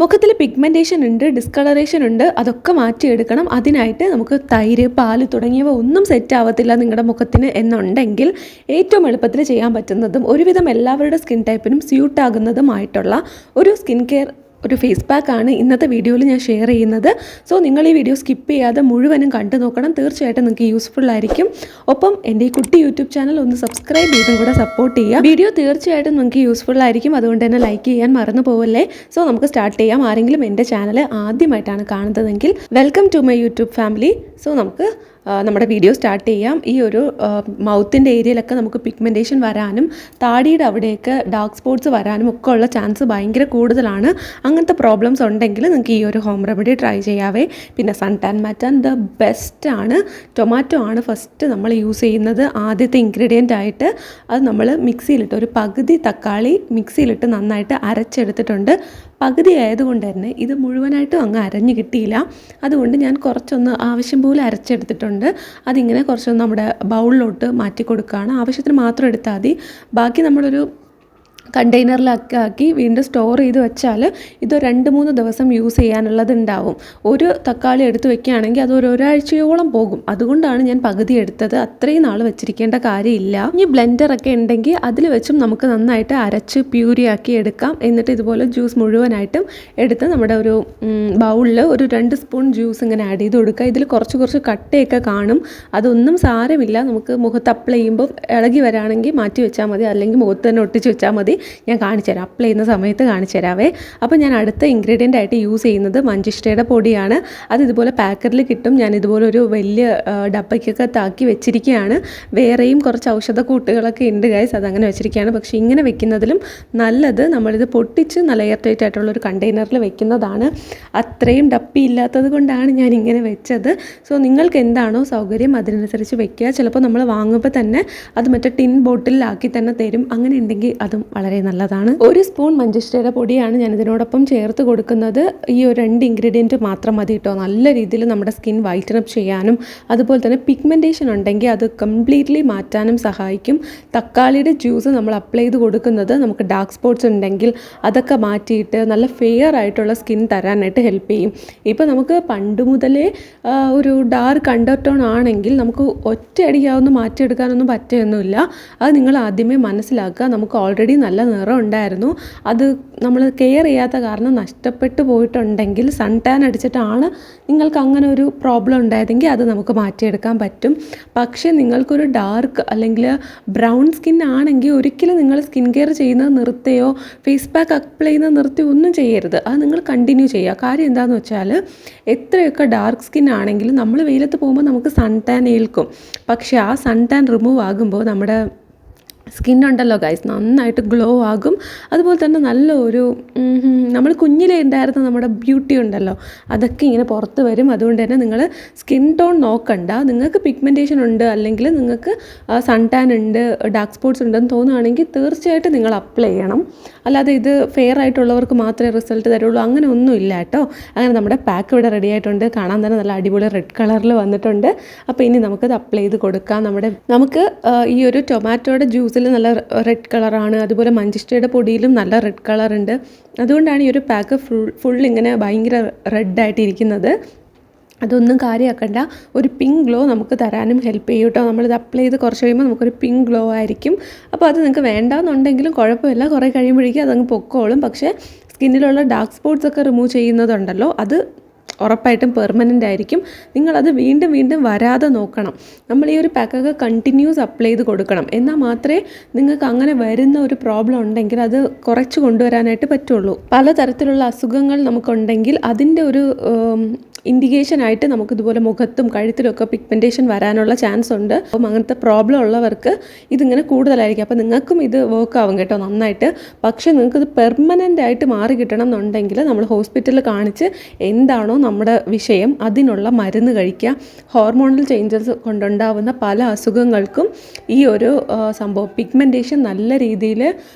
മുഖത്തിൽ pigmentation ഉണ്ട്, discolouration ഉണ്ട്, അതൊക്കെ മാറ്റിയെടുക്കണം. അതിനായിട്ട് നമുക്ക് തൈര്, പാല് തുടങ്ങിയവ ഒന്നും സെറ്റ് ആവത്തില്ല നിങ്ങളുടെ മുഖത്തിന് എന്നുണ്ടെങ്കിൽ ഏറ്റവും എളുപ്പത്തിൽ ചെയ്യാൻ പറ്റുന്നതും ഒരുവിധം എല്ലാവരുടെ സ്കിൻ ടൈപ്പിനും സ്യൂട്ടാകുന്നതുമായിട്ടുള്ള ഒരു സ്കിൻ കെയർ ഒരു ഫേസ് പാക്കാണ് ഇന്നത്തെ വീഡിയോയിൽ ഞാൻ ഷെയർ ചെയ്യുന്നത്. സോ നിങ്ങൾ ഈ വീഡിയോ സ്കിപ്പ് ചെയ്യാതെ മുഴുവനും കണ്ടു നോക്കണം. തീർച്ചയായിട്ടും നിങ്ങൾക്ക് യൂസ്ഫുൾ ആയിരിക്കും. ഒപ്പം എൻ്റെ ഈ കുട്ടി യൂട്യൂബ് ചാനൽ ഒന്ന് സബ്സ്ക്രൈബ് ചെയ്തും കൂടെ സപ്പോർട്ട് ചെയ്യുക. വീഡിയോ തീർച്ചയായിട്ടും നിങ്ങൾക്ക് യൂസ്ഫുൾ ആയിരിക്കും. അതുകൊണ്ട് തന്നെ ലൈക്ക് ചെയ്യാൻ മറന്നു പോവല്ലേ. സോ നമുക്ക് സ്റ്റാർട്ട് ചെയ്യാം. ആരെങ്കിലും എൻ്റെ ചാനൽ ആദ്യമായിട്ടാണ് കാണുന്നതെങ്കിൽ welcome to my YouTube family. So നമുക്ക് നമ്മുടെ വീഡിയോ സ്റ്റാർട്ട് ചെയ്യാം. ഈ ഒരു മൗത്തിൻ്റെ ഏരിയയിലൊക്കെ നമുക്ക് പിഗ്മെൻറ്റേഷൻ വരാനും താടിയുടെ അവിടെയൊക്കെ ഡാർക്ക് സ്പോട്ട്സ് വരാനും ഒക്കെ ഉള്ള ചാൻസ് ഭയങ്കര കൂടുതലാണ്. അങ്ങനത്തെ പ്രോബ്ലംസ് ഉണ്ടെങ്കിൽ നിങ്ങൾക്ക് ഈ ഒരു ഹോം റെമഡി ട്രൈ ചെയ്യാവേ. പിന്നെ സൺ ടാൻ മാറ്റാൻ ദ ബെസ്റ്റ് ആണ്. ടൊമാറ്റോ ആണ് ഫസ്റ്റ് നമ്മൾ യൂസ് ചെയ്യുന്നത് ആദ്യത്തെ ഇൻഗ്രീഡിയൻ്റ് ആയിട്ട്. അത് നമ്മൾ മിക്സിയിലിട്ട് ഒരു പകുതി തക്കാളി മിക്സിയിലിട്ട് നന്നായിട്ട് അരച്ചെടുത്തിട്ടുണ്ട്. പകുതി ആയതുകൊണ്ട് തന്നെ ഇത് മുഴുവനായിട്ടും അങ്ങ് അരഞ്ഞ് കിട്ടിയില്ല. അതുകൊണ്ട് ഞാൻ കുറച്ചൊന്ന് ആവശ്യം പോലെ അരച്ചെടുത്തിട്ടുണ്ട്. അതിങ്ങനെ കുറച്ചൊന്ന് നമ്മുടെ ബൗളിലോട്ട് മാറ്റി കൊടുക്കുകയാണ്. ആവശ്യത്തിന് മാത്രം എടുത്താൽ മതി. ബാക്കി നമ്മളൊരു കണ്ടെയ്നറിലൊക്കെ ആക്കി വീണ്ടും സ്റ്റോർ ചെയ്ത് വെച്ചാൽ ഇത് 2-3 ദിവസം യൂസ് ചെയ്യാനുള്ളതുണ്ടാവും. ഒരു തക്കാളി എടുത്ത് വെക്കുകയാണെങ്കിൽ അത് ഒരാഴ്ചയോളം പോകും. അതുകൊണ്ടാണ് ഞാൻ പകുതി എടുത്തത്. അത്രയും നാൾ വെച്ചിരിക്കേണ്ട കാര്യമില്ല. ഇനി ബ്ലെൻഡറൊക്കെ ഉണ്ടെങ്കിൽ അതിൽ വെച്ചും നമുക്ക് നന്നായിട്ട് അരച്ച് പ്യൂരിയാക്കി എടുക്കാം. എന്നിട്ട് ഇതുപോലെ ജ്യൂസ് മുഴുവനായിട്ടും എടുത്ത് നമ്മുടെ ഒരു ബൗളിൽ ഒരു 2 സ്പൂൺ ജ്യൂസ് ഇങ്ങനെ ആഡ് ചെയ്ത് കൊടുക്കുക. ഇതിൽ കുറച്ച് കട്ടയൊക്കെ കാണും. അതൊന്നും സാരമില്ല. നമുക്ക് മുഖത്ത് അപ്ലൈ ചെയ്യുമ്പോൾ ഇളകി വരാണെങ്കിൽ മാറ്റി വെച്ചാൽ മതി, അല്ലെങ്കിൽ മുഖത്ത് തന്നെ ഒട്ടിച്ച് വെച്ചാൽ മതി. ഞാൻ കാണിച്ചു തരാം, അപ്ലൈ ചെയ്യുന്ന സമയത്ത് കാണിച്ചു തരാവേ. അപ്പോൾ ഞാൻ അടുത്ത ഇൻഗ്രീഡിയൻ്റ് ആയിട്ട് യൂസ് ചെയ്യുന്നത് മഞ്ചിഷ്ടയുടെ പൊടിയാണ്. അത് ഇതുപോലെ പാക്കറ്റിൽ കിട്ടും. ഞാൻ ഇതുപോലെ ഒരു വലിയ ഡബ്ബയ്ക്കൊക്കെ താക്കി വെച്ചിരിക്കുകയാണ്. വേറെയും കുറച്ച് ഔഷധക്കൂട്ടുകളൊക്കെ ഉണ്ട് ഗൈസ്, അതങ്ങനെ വെച്ചിരിക്കുകയാണ്. പക്ഷേ ഇങ്ങനെ വെക്കുന്നതിലും നല്ലത് നമ്മളിത് പൊട്ടിച്ച് നല്ല എയർ ടൈറ്റ് ആയിട്ടുള്ളൊരു കണ്ടെയ്നറിൽ വെക്കുന്നതാണ്. അത്രയും ഡപ്പി ഇല്ലാത്തത് കൊണ്ടാണ് ഞാൻ ഇങ്ങനെ വെച്ചത്. സോ നിങ്ങൾക്ക് എന്താണോ സൗകര്യം അതിനനുസരിച്ച് വെക്കുക. ചിലപ്പോൾ നമ്മൾ വാങ്ങുമ്പോൾ തന്നെ അത് മറ്റേ ടിൻ ബോട്ടിലാക്കി തന്നെ തരും. അങ്ങനെ ഉണ്ടെങ്കിൽ അതും വളരെ നല്ലതാണ്. 1 സ്പൂൺ മഞ്ചിഷ്ടയുടെ പൊടിയാണ് ഞാൻ ഇതിനോടൊപ്പം ചേർത്ത് കൊടുക്കുന്നത്. ഈ ഒരു 2 ഇൻഗ്രീഡിയൻറ്റ് മാത്രം മതി കേട്ടോ. നല്ല രീതിയിൽ നമ്മുടെ സ്കിൻ വൈറ്റൻ അപ്പ് ചെയ്യാനും അതുപോലെ തന്നെ പിഗ്മെൻറ്റേഷൻ ഉണ്ടെങ്കിൽ അത് കംപ്ലീറ്റ്ലി മാറ്റാനും സഹായിക്കും. തക്കാളിയുടെ ജ്യൂസ് നമ്മൾ അപ്ലൈ ചെയ്ത് കൊടുക്കുന്നത് നമുക്ക് ഡാർക്ക് സ്പോട്ട്സ് ഉണ്ടെങ്കിൽ അതൊക്കെ മാറ്റിയിട്ട് നല്ല ഫെയർ ആയിട്ടുള്ള സ്കിൻ തരാനായിട്ട് ഹെൽപ്പ് ചെയ്യും. ഇപ്പോൾ നമുക്ക് പണ്ട് മുതലേ ഒരു ഡാർക്ക് അണ്ടർടോൺ ആണെങ്കിൽ നമുക്ക് ഒറ്റയടിക്കാവുന്ന മാറ്റിയെടുക്കാനൊന്നും പറ്റുകയൊന്നുമില്ല. അത് നിങ്ങൾ ആദ്യമേ മനസ്സിലാക്കുക. നമുക്ക് ഓൾറെഡി നല്ല നിറം ഉണ്ടായിരുന്നു. അത് നമ്മൾ കെയർ ചെയ്യാത്ത കാരണം നഷ്ടപ്പെട്ടു പോയിട്ടുണ്ടെങ്കിൽ സൺ ടാൻ അടിച്ചിട്ടാണ് നിങ്ങൾക്ക് അങ്ങനെ ഒരു പ്രോബ്ലം ഉണ്ടായതെങ്കിൽ അത് നമുക്ക് മാറ്റിയെടുക്കാൻ പറ്റും. പക്ഷേ നിങ്ങൾക്കൊരു ഡാർക്ക് അല്ലെങ്കിൽ ബ്രൗൺ സ്കിൻ ആണെങ്കിൽ ഒരിക്കലും നിങ്ങൾ സ്കിൻ കെയർ ചെയ്യുന്നത് നിർത്തുകയോ ഫേസ് പാക്ക് അപ്ലൈ ചെയ്യുന്നത് നിർത്തുകയോ ഒന്നും ചെയ്യരുത്. അത് നിങ്ങൾ കണ്ടിന്യൂ ചെയ്യുക. കാര്യം എന്താണെന്ന് വെച്ചാൽ എത്രയൊക്കെ ഡാർക്ക് സ്കിൻ ആണെങ്കിലും നമ്മൾ വെയിലത്ത് പോകുമ്പോൾ നമുക്ക് സൺ ടാൻ ഏൽക്കും. പക്ഷേ ആ സൺ ടാൻ റിമൂവ് ആകുമ്പോൾ നമ്മുടെ സ്കിന്നുണ്ടല്ലോ ഗൈസ് നന്നായിട്ട് ഗ്ലോ ആകും. അതുപോലെ തന്നെ നല്ല ഒരു നമ്മൾ കുഞ്ഞിലേ ഉണ്ടായിരുന്ന നമ്മുടെ ബ്യൂട്ടി ഉണ്ടല്ലോ അതൊക്കെ ഇങ്ങനെ പുറത്ത് വരും. അതുകൊണ്ട് തന്നെ നിങ്ങൾ സ്കിൻ ടോൺ നോക്കണ്ട. നിങ്ങൾക്ക് പിഗ്മെൻറ്റേഷൻ ഉണ്ട് അല്ലെങ്കിൽ നിങ്ങൾക്ക് സൺ ടാൻ ഉണ്ട്, ഡാർക്ക് സ്പോട്ട്സ് ഉണ്ടെന്ന് തോന്നുകയാണെങ്കിൽ തീർച്ചയായിട്ടും നിങ്ങൾ അപ്ലൈ ചെയ്യണം. അല്ലാതെ ഇത് ഫെയർ ആയിട്ടുള്ളവർക്ക് മാത്രമേ റിസൾട്ട് തരുള്ളൂ അങ്ങനെ ഒന്നും ഇല്ല കേട്ടോ. അങ്ങനെ നമ്മുടെ പാക്ക് ഇവിടെ റെഡി ആയിട്ടുണ്ട്. കാണാൻ തന്നെ നല്ല അടിപൊളി റെഡ് കളറിൽ വന്നിട്ടുണ്ട്. അപ്പോൾ ഇനി നമുക്കത് അപ്ലൈ ചെയ്ത് കൊടുക്കാം. നമുക്ക് ഈ ഒരു ടൊമാറ്റോയുടെ ജ്യൂസിൽ നല്ല റെഡ് കളറാണ്. അതുപോലെ മഞ്ചിഷ്ടയുടെ പൊടിയിലും നല്ല റെഡ് കളറുണ്ട്. അതുകൊണ്ടാണ് ഈ ഒരു പാക്ക് ഫുൾ ഇങ്ങനെ ഭയങ്കര റെഡായിട്ടിരിക്കുന്നത്. അതൊന്നും കാര്യമാക്കണ്ട. ഒരു പിങ്ക് ഗ്ലോ നമുക്ക് തരാനും ഹെൽപ്പ് ചെയ്യും കേട്ടോ. നമ്മളിത് അപ്ലൈ ചെയ്ത് കുറച്ച് കഴിയുമ്പോൾ നമുക്കൊരു പിങ്ക് ഗ്ലോ ആയിരിക്കും. അപ്പോൾ അത് നിങ്ങൾക്ക് വേണ്ടാന്നുണ്ടെങ്കിലും കുഴപ്പമില്ല, കുറേ കഴിയുമ്പോഴേക്കും അതങ്ങ് പൊക്കോളും. പക്ഷേ സ്കിന്നിലുള്ള ഡാർക്ക് സ്പോട്ട്സ് ഒക്കെ റിമൂവ് ചെയ്യുന്നതുണ്ടല്ലോ അത് ഉറപ്പായിട്ടും പെർമനൻ്റ് ആയിരിക്കും. നിങ്ങളത് വീണ്ടും വീണ്ടും വരാതെ നോക്കണം. നമ്മൾ ഈ ഒരു പാക്കൊക്കെ കണ്ടിന്യൂസ് അപ്ലൈ ചെയ്ത് കൊടുക്കണം. എന്നാൽ മാത്രമേ നിങ്ങൾക്ക് അങ്ങനെ വരുന്ന ഒരു പ്രോബ്ലം ഉണ്ടെങ്കിൽ അത് കുറച്ച് കൊണ്ടുവരാനായിട്ട് പറ്റുള്ളൂ. പലതരത്തിലുള്ള അസുഖങ്ങൾ നമുക്കുണ്ടെങ്കിൽ അതിൻ്റെ ഒരു ഇൻഡിക്കേഷനായിട്ട് നമുക്കിതുപോലെ മുഖത്തും കഴുത്തിലൊക്കെ പിഗ്മെൻറ്റേഷൻ വരാനുള്ള ചാൻസ് ഉണ്ട്. അപ്പം അങ്ങനത്തെ പ്രോബ്ലം ഉള്ളവർക്ക് ഇതിങ്ങനെ കൂടുതലായിരിക്കും. അപ്പോൾ നിങ്ങൾക്കും ഇത് വർക്ക് ആവും കേട്ടോ നന്നായിട്ട്. പക്ഷേ നിങ്ങൾക്കിത് പെർമനൻ്റ് ആയിട്ട് മാറി കിട്ടണം എന്നുണ്ടെങ്കിൽ നമ്മൾ ഹോസ്പിറ്റലിൽ കാണിച്ച് എന്താണോ നമ്മുടെ വിഷയം അതിനുള്ള മരുന്ന് കഴിക്കുക. ഹോർമോണൽ ചേഞ്ചസ് കൊണ്ടുണ്ടാവുന്ന പല അസുഖങ്ങൾക്കും ഈ ഒരു സംഭവം പിഗ്മെൻറ്റേഷൻ നല്ല രീതിയിൽ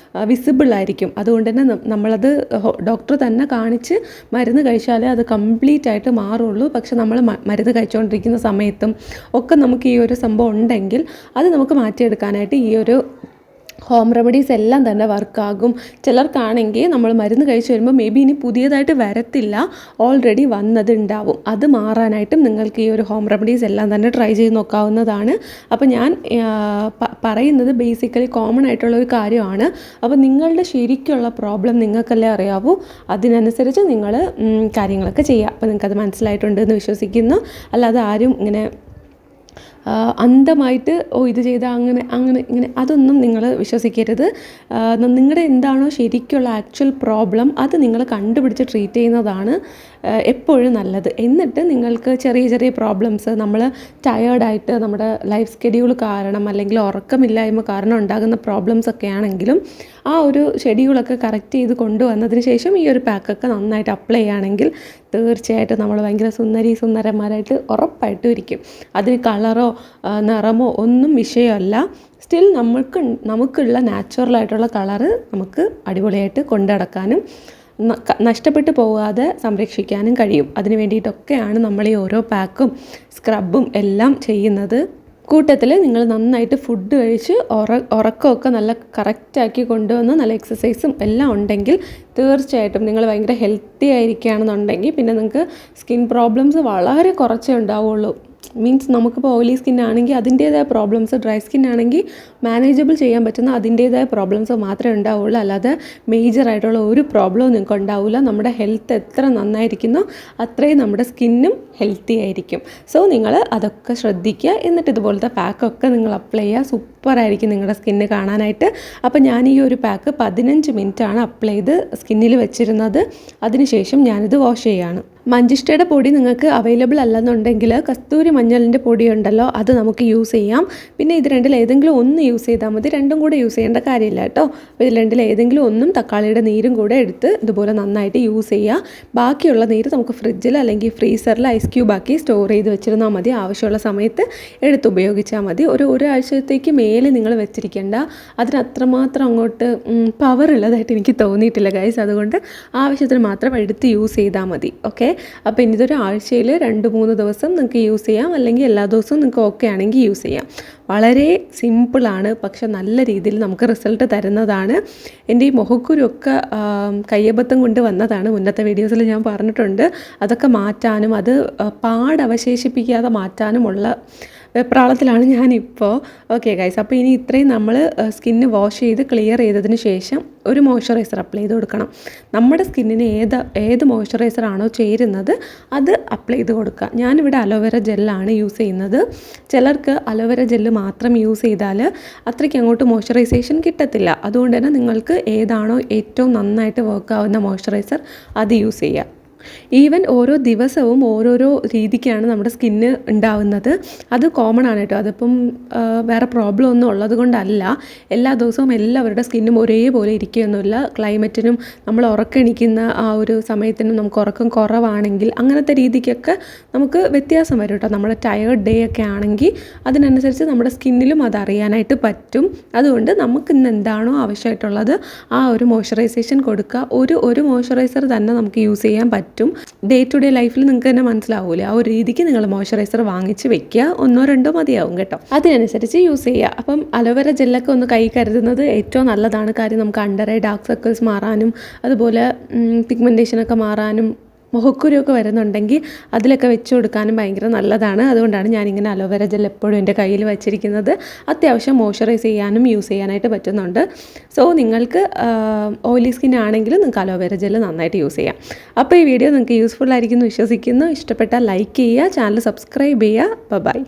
വിസിബിൾ ആയിരിക്കും. അതുകൊണ്ട് തന്നെ നമ്മളത് ഡോക്ടർ തന്നെ കാണിച്ച് മരുന്ന് കഴിച്ചാലേ അത് കംപ്ലീറ്റ് ആയിട്ട് മാറുള്ളൂ. പക്ഷെ നമ്മൾ മരുന്ന് കഴിച്ചുകൊണ്ടിരിക്കുന്ന സമയത്തും ഒക്കെ നമുക്ക് ഈ ഒരു സംഭവം ഉണ്ടെങ്കിൽ അത് നമുക്ക് മാറ്റിയെടുക്കാനായിട്ട് ഈ ഒരു ഹോം റെമഡീസ് എല്ലാം തന്നെ വർക്കാകും. ചിലർക്കാണെങ്കിൽ നമ്മൾ മരുന്ന് കഴിച്ച് വരുമ്പോൾ മേ ബി ഇനി പുതിയതായിട്ട് വരത്തില്ല, ഓൾറെഡി വന്നതുണ്ടാവും. അത് മാറാനായിട്ടും നിങ്ങൾക്ക് ഈ ഒരു ഹോം റെമഡീസ് എല്ലാം തന്നെ ട്രൈ ചെയ്ത് നോക്കാവുന്നതാണ്. അപ്പോൾ ഞാൻ പറയുന്നത് ബേസിക്കലി കോമൺ ആയിട്ടുള്ള ഒരു കാര്യമാണ്. അപ്പോൾ നിങ്ങളുടെ ശരിക്കുള്ള പ്രോബ്ലം നിങ്ങൾക്കല്ലേ അറിയാവൂ, അതിനനുസരിച്ച് നിങ്ങൾ കാര്യങ്ങളൊക്കെ ചെയ്യുക. അപ്പോൾ നിങ്ങൾക്കത് മനസ്സിലായിട്ടുണ്ട് എന്ന് വിശ്വസിക്കുന്നു. അല്ലാതെ ആരും ഇങ്ങനെ അന്ധമായിട്ട് ഇത് ചെയ്താൽ അങ്ങനെ ഇങ്ങനെ അതൊന്നും നിങ്ങൾ വിശ്വസിക്കരുത്. നിങ്ങളുടെ എന്താണോ ശരിക്കുള്ള ആക്ച്വൽ പ്രോബ്ലം അത് നിങ്ങൾ കണ്ടുപിടിച്ച് ട്രീറ്റ് ചെയ്യുന്നതാണ് എപ്പോഴും നല്ലത്. എന്നിട്ട് നിങ്ങൾക്ക് ചെറിയ ചെറിയ പ്രോബ്ലംസ്, നമ്മൾ ടയേർഡായിട്ട് നമ്മുടെ ലൈഫ് സ്കെഡ്യൂൾ കാരണം അല്ലെങ്കിൽ ഉറക്കമില്ലായ്മ കാരണം ഉണ്ടാകുന്ന പ്രോബ്ലംസ് ഒക്കെ ആണെങ്കിലും ആ ഒരു ഷെഡ്യൂളൊക്കെ കറക്റ്റ് ചെയ്ത് കൊണ്ടുവന്നതിന് ശേഷം ഈ ഒരു പാക്കൊക്കെ നന്നായിട്ട് അപ്ലൈ ചെയ്യുകയാണെങ്കിൽ തീർച്ചയായിട്ടും നമ്മൾ ഭയങ്കര സുന്ദരന്മാരായിട്ട് ഉറപ്പായിട്ടും ഇരിക്കും. അതിന് കളറോ നിറമോ ഒന്നും വിഷയമല്ല. സ്റ്റിൽ നമുക്കുള്ള നാച്ചുറലായിട്ടുള്ള കളറ് നമുക്ക് അടിപൊളിയായിട്ട് കൊണ്ടു നടക്കാനും നഷ്ടപ്പെട്ടു പോകാതെ സംരക്ഷിക്കാനും കഴിയും. അതിന് വേണ്ടിയിട്ടൊക്കെയാണ് നമ്മൾ ഈ ഓരോ പാക്കും സ്ക്രബും എല്ലാം ചെയ്യുന്നത്. കൂട്ടത്തിൽ നിങ്ങൾ നന്നായിട്ട് ഫുഡ് കഴിച്ച് ഉറക്കമൊക്കെ നല്ല കറക്റ്റാക്കി കൊണ്ടുവന്ന് നല്ല എക്സസൈസും എല്ലാം ഉണ്ടെങ്കിൽ തീർച്ചയായിട്ടും നിങ്ങൾ ഭയങ്കര ഹെൽത്തി ആയിരിക്കുകയാണെന്നുണ്ടെങ്കിൽ പിന്നെ നിങ്ങൾക്ക് സ്കിൻ പ്രോബ്ലംസ് വളരെ കുറച്ചേ ഉണ്ടാവുള്ളൂ. മീൻസ് നമുക്കിപ്പോൾ ഓയിലി സ്കിൻ ആണെങ്കിൽ അതിൻ്റേതായ പ്രോബ്ലംസ്, ഡ്രൈ സ്കിൻ ആണെങ്കിൽ മാനേജബിൾ ചെയ്യാൻ പറ്റുന്ന അതിൻ്റേതായ പ്രോബ്ലംസ് മാത്രമേ ഉണ്ടാവുള്ളൂ. അല്ലാതെ മേജറായിട്ടുള്ള ഒരു പ്രോബ്ലവും നിങ്ങൾക്ക് ഉണ്ടാവില്ല. നമ്മുടെ ഹെൽത്ത് എത്ര നന്നായിരിക്കുന്നോ അത്രയും നമ്മുടെ സ്കിന്നും ഹെൽത്തി ആയിരിക്കും. സോ നിങ്ങൾ അതൊക്കെ ശ്രദ്ധിക്കുക. എന്നിട്ട് ഇതുപോലത്തെ പാക്കൊക്കെ നിങ്ങൾ അപ്ലൈ ചെയ്യുക. സൂപ്പറായിരിക്കും നിങ്ങളുടെ സ്കിന്ന് കാണാനായിട്ട്. അപ്പോൾ ഞാൻ ഈ ഒരു പാക്ക് 15 മിനിറ്റാണ് അപ്ലൈ ചെയ്ത് സ്കിന്നിൽ വെച്ചിരുന്നത്. അതിനുശേഷം ഞാനിത് വാഷ് ചെയ്യുകയാണ്. മഞ്ചിഷ്ടയുടെ പൊടി നിങ്ങൾക്ക് അവൈലബിൾ അല്ലെന്നുണ്ടെങ്കിൽ കസ്തൂരി മഞ്ഞളിൻ്റെ പൊടി ഉണ്ടല്ലോ, അത് നമുക്ക് യൂസ് ചെയ്യാം. പിന്നെ ഇത് രണ്ടിൽ ഏതെങ്കിലും ഒന്ന് യൂസ് ചെയ്താൽ മതി, രണ്ടും കൂടെ യൂസ് ചെയ്യേണ്ട കാര്യമില്ല കേട്ടോ. അപ്പോൾ ഇതിൽ രണ്ടിൽ ഏതെങ്കിലും ഒന്നും തക്കാളിയുടെ നീരും കൂടെ എടുത്ത് ഇതുപോലെ നന്നായിട്ട് യൂസ് ചെയ്യുക. ബാക്കിയുള്ള നീര് നമുക്ക് ഫ്രിഡ്ജിൽ അല്ലെങ്കിൽ ഫ്രീസറിൽ ഐസ് ക്യൂബ് ആക്കി സ്റ്റോർ ചെയ്ത് വെച്ചിരുന്നാൽ മതി. ആവശ്യമുള്ള സമയത്ത് എടുത്ത് ഉപയോഗിച്ചാൽ മതി. ഒരാഴ്ചത്തേക്ക് മേലെ നിങ്ങൾ വെച്ചിരിക്കേണ്ട. അതിനത്രമാത്രം അങ്ങോട്ട് പവർ ഉള്ളതായിട്ട് എനിക്ക് തോന്നിയിട്ടില്ല ഗൈസ്. അതുകൊണ്ട് ആവശ്യത്തിന് മാത്രം എടുത്ത് യൂസ് ചെയ്താൽ മതി. ഓക്കെ, അപ്പോൾ ഇനി ഇതൊരു ആഴ്ചയിൽ 2-3 ദിവസം നിങ്ങൾക്ക് യൂസ് ചെയ്യാം, അല്ലെങ്കിൽ എല്ലാ ദിവസവും നിങ്ങൾക്ക് ഓക്കെ ആണെങ്കിൽ യൂസ് ചെയ്യാം. വളരെ സിമ്പിളാണ്, പക്ഷെ നല്ല രീതിയിൽ നമുക്ക് റിസൾട്ട് തരുന്നതാണ്. എൻ്റെ ഈ മുഖക്കുരുവൊക്കെ കയ്യബദ്ധം കൊണ്ട് വന്നതാണ്. മുന്നത്തെ വീഡിയോസിൽ ഞാൻ പറഞ്ഞിട്ടുണ്ട്. അതൊക്കെ മാറ്റാനും അത് പാടവശേഷിപ്പിക്കാതെ മാറ്റാനുമുള്ള വെപ്രാളത്തിലാണ് ഞാനിപ്പോൾ. ഓക്കെ ഗൈസ്, അപ്പോൾ ഇനി ഇത്രയും നമ്മൾ സ്കിന്ന് വാഷ് ചെയ്ത് ക്ലിയർ ചെയ്തതിന് ശേഷം ഒരു മോയ്സ്ചറൈസർ അപ്ലൈ ചെയ്ത് കൊടുക്കണം. നമ്മുടെ സ്കിന്നിന് ഏത് മോയ്സ്ചറൈസറാണോ ചേരുന്നത് അത് അപ്ലൈ ചെയ്ത് കൊടുക്കുക. ഞാനിവിടെ അലോവേര ജെല്ലാണ് യൂസ് ചെയ്യുന്നത്. ചിലർക്ക് അലോവേര ജെല്ല് മാത്രം യൂസ് ചെയ്താൽ അത്രയ്ക്ക് അങ്ങോട്ട് മോയ്സ്ചറൈസേഷൻ കിട്ടത്തില്ല. അതുകൊണ്ട് തന്നെ നിങ്ങൾക്ക് ഏതാണോ ഏറ്റവും നന്നായിട്ട് വർക്ക് ആവുന്ന മോയ്സ്ചറൈസർ അത് യൂസ് ചെയ്യുക. ഈവൻ ഓരോ ദിവസവും ഓരോരോ രീതിക്കാണ് നമ്മുടെ സ്കിന്ന് ഉണ്ടാവുന്നത്. അത് കോമൺ ആണ് കേട്ടോ. അതിപ്പം വേറെ പ്രോബ്ലം ഒന്നും ഉള്ളത് കൊണ്ടല്ല. എല്ലാ ദിവസവും എല്ലാവരുടെ സ്കിന്നും ഒരേപോലെ ഇരിക്കുകയൊന്നുമില്ല. ക്ലൈമറ്റിനും നമ്മൾ ഉറക്കണിക്കുന്ന ആ ഒരു സമയത്തിനും നമുക്ക് ഉറക്കം കുറവാണെങ്കിൽ അങ്ങനത്തെ രീതിക്കൊക്കെ നമുക്ക് വ്യത്യാസം വരും കേട്ടോ. നമ്മുടെ ടയേർഡ് ഡേ ഒക്കെ ആണെങ്കിൽ അതിനനുസരിച്ച് നമ്മുടെ സ്കിന്നിലും അത് അറിയാനായിട്ട് പറ്റും. അതുകൊണ്ട് നമുക്ക് ഇന്ന് എന്താണോ ആവശ്യമായിട്ടുള്ളത് ആ ഒരു മോയ്സ്ചറൈസേഷൻ കൊടുക്കുക. ഒരു മോയ്സ്ചറൈസർ തന്നെ നമുക്ക് യൂസ് ചെയ്യാൻ പറ്റും. ഡേ ടു ഡേ ലൈഫിൽ നിങ്ങൾക്ക് തന്നെ മനസ്സിലാവൂലേ, ആ ഒരു രീതിക്ക് നിങ്ങൾ മോയ്സ്ചറൈസർ വാങ്ങിച്ച് വെക്കുക. 1-2 മതിയാവും കേട്ടോ. അതിനനുസരിച്ച് യൂസ് ചെയ്യുക. അപ്പം അലോവേര ജെല്ലൊക്കെ ഒന്ന് കൈ കരുതുന്നത് ഏറ്റവും നല്ലതാണ്. കാര്യം നമുക്ക് അണ്ടർ ഐ ഡാർക്ക് സർക്കിൾസ് മാറാനും അതുപോലെ പിഗ്മെൻറ്റേഷനൊക്കെ മാറാനും മുഖക്കുരുവൊക്കെ വരുന്നുണ്ടെങ്കിൽ അതിലൊക്കെ വെച്ച് കൊടുക്കാനും ഭയങ്കര നല്ലതാണ്. അതുകൊണ്ടാണ് ഞാനിങ്ങനെ അലോവേര ജെൽ എപ്പോഴും എൻ്റെ കയ്യിൽ വെച്ചിരിക്കുന്നത്. അത്യാവശ്യം മോയ്സ്ചറൈസ് ചെയ്യാനും യൂസ് ചെയ്യാനായിട്ട് പറ്റുന്നുണ്ട്. സോ നിങ്ങൾക്ക് ഓയിലി സ്കിൻ ആണെങ്കിൽ നിങ്ങൾക്ക് അലോവേര ജെൽ നന്നായിട്ട് യൂസ് ചെയ്യാം. അപ്പോൾ ഈ വീഡിയോ നിങ്ങൾക്ക് യൂസ്ഫുൾ ആയിരിക്കുമെന്ന് വിശ്വസിക്കുന്നു. ഇഷ്ടപ്പെട്ടാൽ ലൈക്ക് ചെയ്യുക, ചാനൽ സബ്സ്ക്രൈബ് ചെയ്യുക. ബൈ.